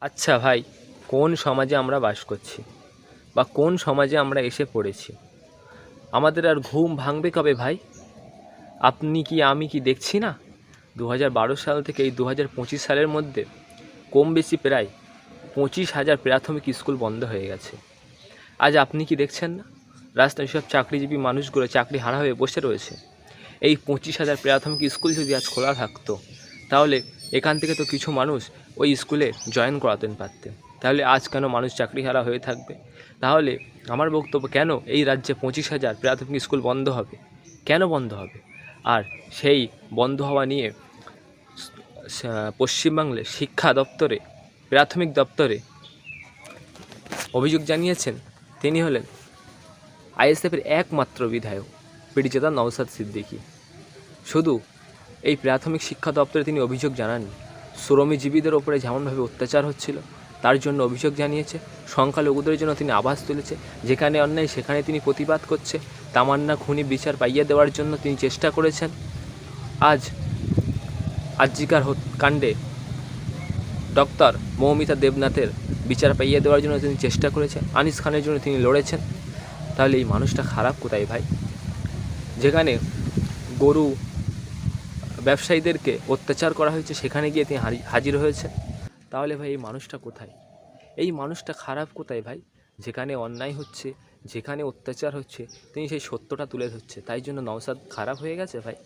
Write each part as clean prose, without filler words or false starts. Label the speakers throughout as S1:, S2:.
S1: আচ্ছা ভাই, কোন সমাজে আমরা বাস করছি বা কোন সমাজে আমরা এসে পড়েছি? আমাদের আর ঘুম ভাঙবে কবে ভাই? আপনি কি আমি কি দেখছি না? 2012 সাল থেকে এই 2025 সালের মধ্যে কম বেশি প্রায় 25,000 প্রাথমিক স্কুল বন্ধ হয়ে গেছে। আজ আপনি কি দেখছেন না? রাস্তায় সব চাকরিজীবী মানুষগুলো চাকরি হারা হয়ে বসে রয়েছে। এই 25,000 প্রাথমিক স্কুল যদি আজ খোলা থাকতো, তাহলে এখান থেকে তো কিছু মানুষ ওই স্কুলে জয়েন করাতেন পারতেন। তাহলে আজ কেন মানুষ চাকরিহারা হয়ে থাকবে? তাহলে আমার বক্তব্য, কেন এই রাজ্যে 25,000 প্রাথমিক স্কুল বন্ধ হবে? কেন বন্ধ হবে? আর সেই বন্ধ হওয়া নিয়ে পশ্চিমবাংলার শিক্ষা দপ্তরে, প্রাথমিক দপ্তরে অভিযোগ জানিয়েছেন তিনি হলেন আইএসএফের একমাত্র বিধায়ক পীরজাদা নওশাদ সিদ্দিকী। শুধু এই প্রাথমিক শিক্ষা দপ্তরে তিনি অভিযোগ জানাননি, শ্রমজীবীদের ওপরে যেমনভাবে অত্যাচার হচ্ছিল তার জন্য অভিযোগ জানিয়েছে। সংখ্যালঘুদের জন্য তিনি আওয়াজ তুলেছে, যেখানে অন্যায় সেখানে তিনি প্রতিবাদ করছে। তামান্না খুনি বিচার পাইয়ে দেওয়ার জন্য তিনি চেষ্টা করেছেন। আজ আজিকার কাণ্ডে ডক্টর মৌমিতা দেবনাথের বিচার পাইয়ে দেওয়ার জন্য তিনি চেষ্টা করেছেন। আনিস খানের জন্য তিনি লড়েছেন। তাহলে এই মানুষটা খারাপ কোথায় ভাই? যেখানে গরু ব্যবসায়ীদেরকে অত্যাচার করা হয়েছে সেখানে গিয়ে তিনি হাজির হয়েছেন। তাহলে ভাই এই মানুষটা কোথায়? এই মানুষটা খারাপ কোথায় ভাই? যেখানে অন্যায় হচ্ছে, যেখানে অত্যাচার হচ্ছে, তিনি সেই সত্যটা তুলে ধরছে, তাই জন্য নওশাদ খারাপ হয়ে গেছে ভাই?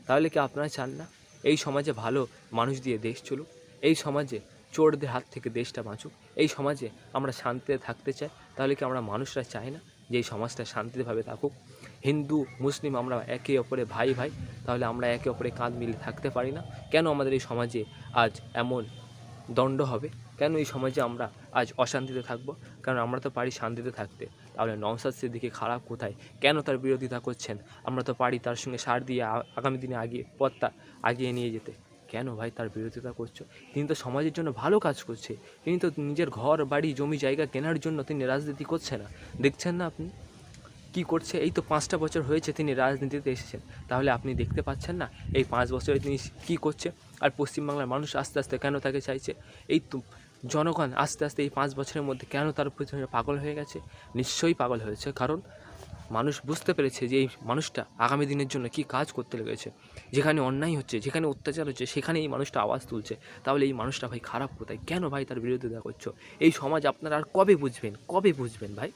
S1: তাহলে কি আপনারা চান না এই সমাজে ভালো মানুষ দিয়ে দেশ চলুক? এই সমাজে চোরদের হাত থেকে দেশটা বাঁচুক? এই সমাজে আমরা শান্তিতে থাকতে চাই? তাহলে কি আমরা মানুষরা চাই না যে এই সমাজটা শান্তিভাবে থাকুক? হিন্দু মুসলিম আমরা একে অপরে ভাই ভাই, তাহলে আমরা একে অপরে কাঁধ মিলে থাকতে পারি না? কেন আমাদের এই সমাজে আজ এমন দণ্ড হবে? কেন এই সমাজে আমরা আজ অশান্তিতে থাকব? কারণ আমরা তো পারি শান্তিতে থাকতে। তাহলে নওশাদ সিদ্দিকী খারাপ কোথায়? কেন তার বিরোধিতা করছেন? আমরা তো পারি তার সঙ্গে সার দিয়ে আগামী দিনে পথটা আগিয়ে নিয়ে যেতে। কেন ভাই তার বিরোধিতা করছো? তিনি তো সমাজের জন্য ভালো কাজ করছে। তিনি তো নিজের ঘর বাড়ি জমি জায়গা কেনার জন্য তিনি রাজনীতি করছে না। দেখছেন না আপনি কী করছে? এই তো 5টা বছর হয়েছে তিনি রাজনীতিতে এসেছেন। তাহলে আপনি দেখতে পাচ্ছেন না এই 5 বছরে তিনি কী করছে? আর পশ্চিমবাংলার মানুষ আস্তে আস্তে কেন তাকে চাইছে? এই তো জনগণ আস্তে আস্তে এই 5 বছরের মধ্যে কেন তার পিছনে পাগল হয়ে গেছে? নিশ্চয়ই পাগল হয়েছে, কারণ মানুষ বুঝতে পেরেছে যে এই মানুষটা আগামী দিনের জন্য কী কাজ করতে লেগেছে। যেখানে অন্যায় হচ্ছে, যেখানে অত্যাচার হচ্ছে, সেখানে এই মানুষটা আওয়াজ তুলছে। তাহলে এই মানুষটা ভাই খারাপ কোথায়? কেন ভাই তার বিরোধিতা করছো? এই সমাজ আপনারা আর কবে বুঝবেন? কবে বুঝবেন ভাই?